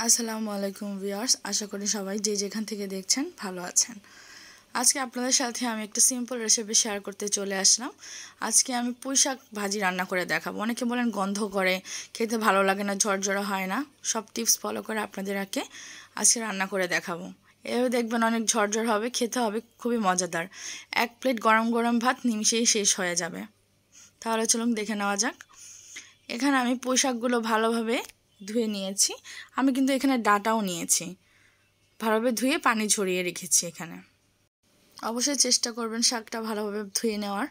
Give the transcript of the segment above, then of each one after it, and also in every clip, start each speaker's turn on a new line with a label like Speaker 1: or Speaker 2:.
Speaker 1: আসসালামু আলাইকুম ভিউয়ার্স, আশা করি সবাই যে যেখান থেকে দেখছেন ভালো আছেন। আজকে আপনাদের সাথে আমি একটা সিম্পল রেসিপি শেয়ার করতে চলে আসলাম। আজকে আমি পুঁইশাক ভাজি রান্না করে দেখাবো। অনেকে বলেন গন্ধ করে, খেতে ভালো লাগে না, ঝরঝরা হয় না। সব টিপস ফলো করে আপনাদেরকে আজকে রান্না করে দেখাবো। এভাবে দেখবেন অনেক ঝরঝর হবে, খেতে হবে খুবই মজাদার। এক প্লেট গরম গরম ভাত নিমিশেই শেষ হয়ে যাবে। তাহলে চলুন দেখে নেওয়া যাক। এখানে আমি পুঁইশাকগুলো ভালোভাবে ধুয়ে নিয়েছি। আমি কিন্তু এখানে ডাঁটাও নিয়েছি, ভালোভাবে ধুয়ে পানি ঝরিয়ে রেখেছি। এখানে অবশ্যই চেষ্টা করবেন শাকটা ভালোভাবে ধুয়ে নেওয়ার,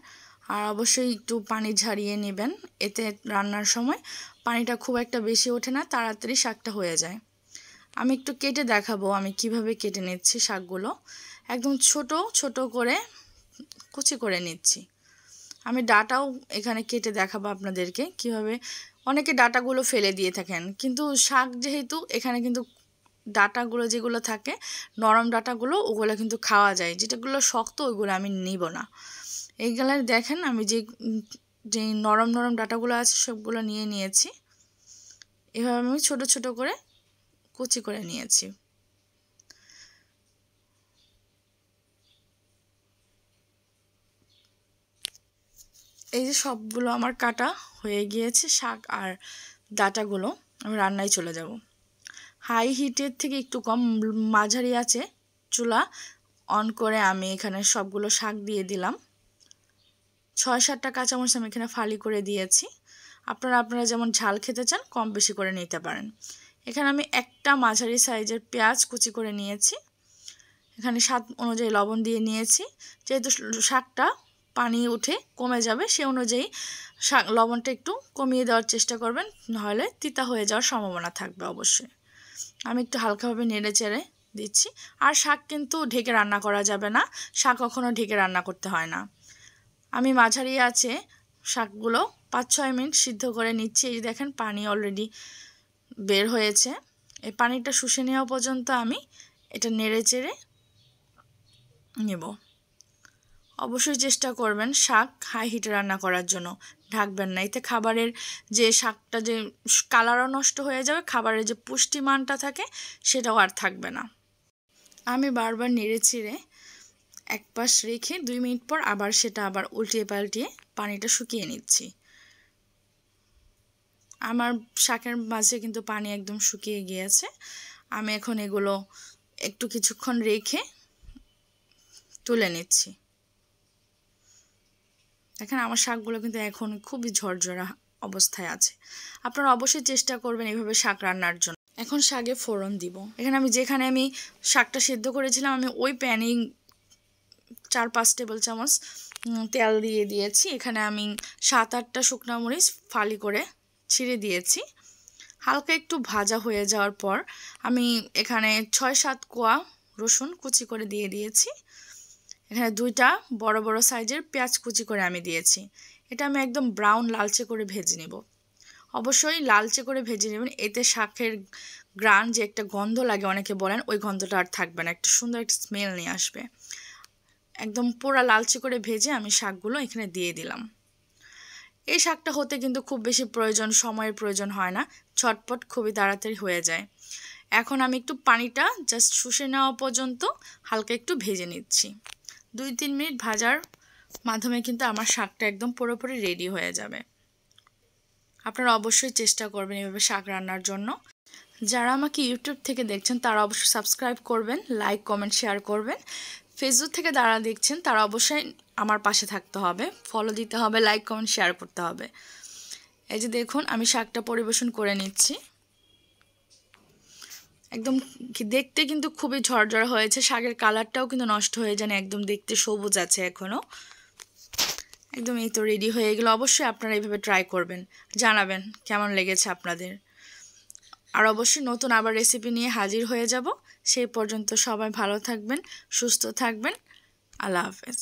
Speaker 1: আর অবশ্যই একটু পানি ঝরিয়ে নেবেন। এতে রান্নার সময় পানিটা খুব একটা বেশি ওঠে না, তাড়াতাড়ি শাকটা হয়ে যায়। আমি একটু কেটে দেখাবো আমি কিভাবে কেটে নিচ্ছি শাকগুলো। একদম ছোট ছোট করে কুচি করে নিচ্ছি। আমি ডাঁটাও এখানে কেটে দেখাবো আপনাদেরকে কিভাবে। অনেকে ডাঁটাগুলো ফেলে দিয়ে থাকেন, কিন্তু শাক যেহেতু এখানে কিন্তু ডাঁটাগুলো যেগুলো থাকে নরম ডাঁটাগুলো ওগুলো কিন্তু খাওয়া যায়, যেটাগুলো শক্ত ওইগুলো আমি নিব না। এইগুলো দেখেন আমি যে নরম নরম ডাঁটাগুলো আছে সবগুলো নিয়ে নিয়েছি। এভাবে আমি ছোট ছোট করে কুচি করে নিয়েছি। এই যে সবগুলো আমার কাটা হয়ে গিয়েছে, শাক আর ডাঁটাগুলো আমি রান্নায় চলে যাব। হাই হিটের থেকে একটু কম মাঝারি আছে চুলা অন করে আমি এখানে সবগুলো শাক দিয়ে দিলাম। 6-7টা কাঁচামরিচ আমি এখানে ফালি করে দিয়েছি। আপনারা যেমন ঝাল খেতে চান কম বেশি করে নিতে পারেন। এখানে আমি একটা মাঝারি সাইজের পেঁয়াজ কুচি করে নিয়েছি। এখানে স্বাদ অনুযায়ী লবণ দিয়ে নিয়েছি। যেহেতু শাকটা পানি উঠে কমে যাবে, সে অনুযায়ী লবণটা একটু কমিয়ে দেওয়ার চেষ্টা করবেন, নাহলে তিতা হয়ে যাওয়ার সম্ভাবনা থাকবে অবশ্যই। আমি একটু হালকাভাবে নেড়ে চেড়ে দিচ্ছি। আর শাক কিন্তু ঢেকে রান্না করা যাবে না, শাক কখনও ঢেকে রান্না করতে হয় না। আমি মাঝারি আছে শাকগুলো 5-6 মিনিট সিদ্ধ করে নিচ্ছি। এই দেখেন পানি অলরেডি বের হয়েছে। এই পানিটা শুষে নেওয়া পর্যন্ত আমি এটা নেড়ে চেড়ে নেব। অবশ্যই চেষ্টা করবেন শাক হাই হিটে রান্না করার জন্য, ঢাকবেন না। এতে খাবারের যে শাকটা যে কালারও নষ্ট হয়ে যাবে, খাবারের যে পুষ্টিমানটা থাকে সেটাও আর থাকবে না। আমি বারবার নেড়ে চেড়ে এক পাশ রেখে 2 মিনিট পর আবার উল্টিয়ে পাল্টিয়ে পানিটা শুকিয়ে নিচ্ছি। আমার শাকের মাঝে কিন্তু পানি একদম শুকিয়ে গিয়েছে। আমি এখন এগুলো একটু কিছুক্ষণ রেখে তুলে নিচ্ছি। দেখেন আমার শাকগুলো কিন্তু এখন খুবই ঝরঝরা অবস্থায় আছে। আপনারা অবশ্যই চেষ্টা করবেন এইভাবে শাক রান্নার জন্য। এখন শাকে ফোড়ন দিব। এখানে যেখানে আমি শাকটা সিদ্ধ করেছিলাম আমি ওই প্যানেই 4-5 টেবিল চামচ তেল দিয়ে দিয়েছি। এখানে আমি 7-8টা শুকনো মরিচ ফালি করে ছিঁড়ে দিয়েছি। হালকা একটু ভাজা হয়ে যাওয়ার পর আমি এখানে 6-7 কোয়া রসুন কুচি করে দিয়ে দিয়েছি। এখানে 2টা বড় বড় সাইজের পেঁয়াজ কুচি করে আমি দিয়েছি। এটা আমি একদম ব্রাউন লালচে করে ভেজে নেব। অবশ্যই লালচে করে ভেজে নেবেন, এতে শাকের গ্রান যে একটা গন্ধ লাগে অনেকে বলেন ওই গন্ধটা আর থাকবে না, একটা সুন্দর একটা স্মেল নিয়ে আসবে। একদম পুরা লালচে করে ভেজে আমি শাকগুলো এখানে দিয়ে দিলাম। এই শাকটা হতে কিন্তু খুব বেশি সময়ের প্রয়োজন হয় না, ঝটপট খুবই তাড়াতাড়ি হয়ে যায়। এখন আমি একটু পানিটা জাস্ট শুষে নেওয়া পর্যন্ত হালকা একটু ভেজে নিচ্ছি। 2-3 মিনিট ভাজার মাধ্যমে কিন্তু আমার শাকটা একদম পুরোপুরি রেডি হয়ে যাবে। আপনারা অবশ্যই চেষ্টা করবেন এভাবে শাক রান্নার জন্য। যারা আমাকে ইউটিউব থেকে দেখছেন তারা অবশ্যই সাবস্ক্রাইব করবেন, লাইক কমেন্ট শেয়ার করবেন। ফেসবুক থেকে যারা দেখছেন তারা অবশ্যই আমার পাশে থাকতে হবে, ফলো দিতে হবে, লাইক কমেন্ট শেয়ার করতে হবে। এই যে দেখুন আমি শাকটা পরিবেশন করে নিচ্ছি। একদম দেখতে কিন্তু খুবই ঝরঝরা হয়েছে, শাকের কালারটাও কিন্তু নষ্ট হয়ে যায় না, একদম দেখতে সবুজ আছে এখনও। একদম এই তো রেডি হয়ে গেল। অবশ্যই আপনারা এইভাবে ট্রাই করবেন, জানাবেন কেমন লেগেছে আপনাদের। আর অবশ্যই নতুন আবার রেসিপি নিয়ে হাজির হয়ে যাব। সেই পর্যন্ত সবাই ভালো থাকবেন, সুস্থ থাকবেন। আল্লাহ হাফেজ।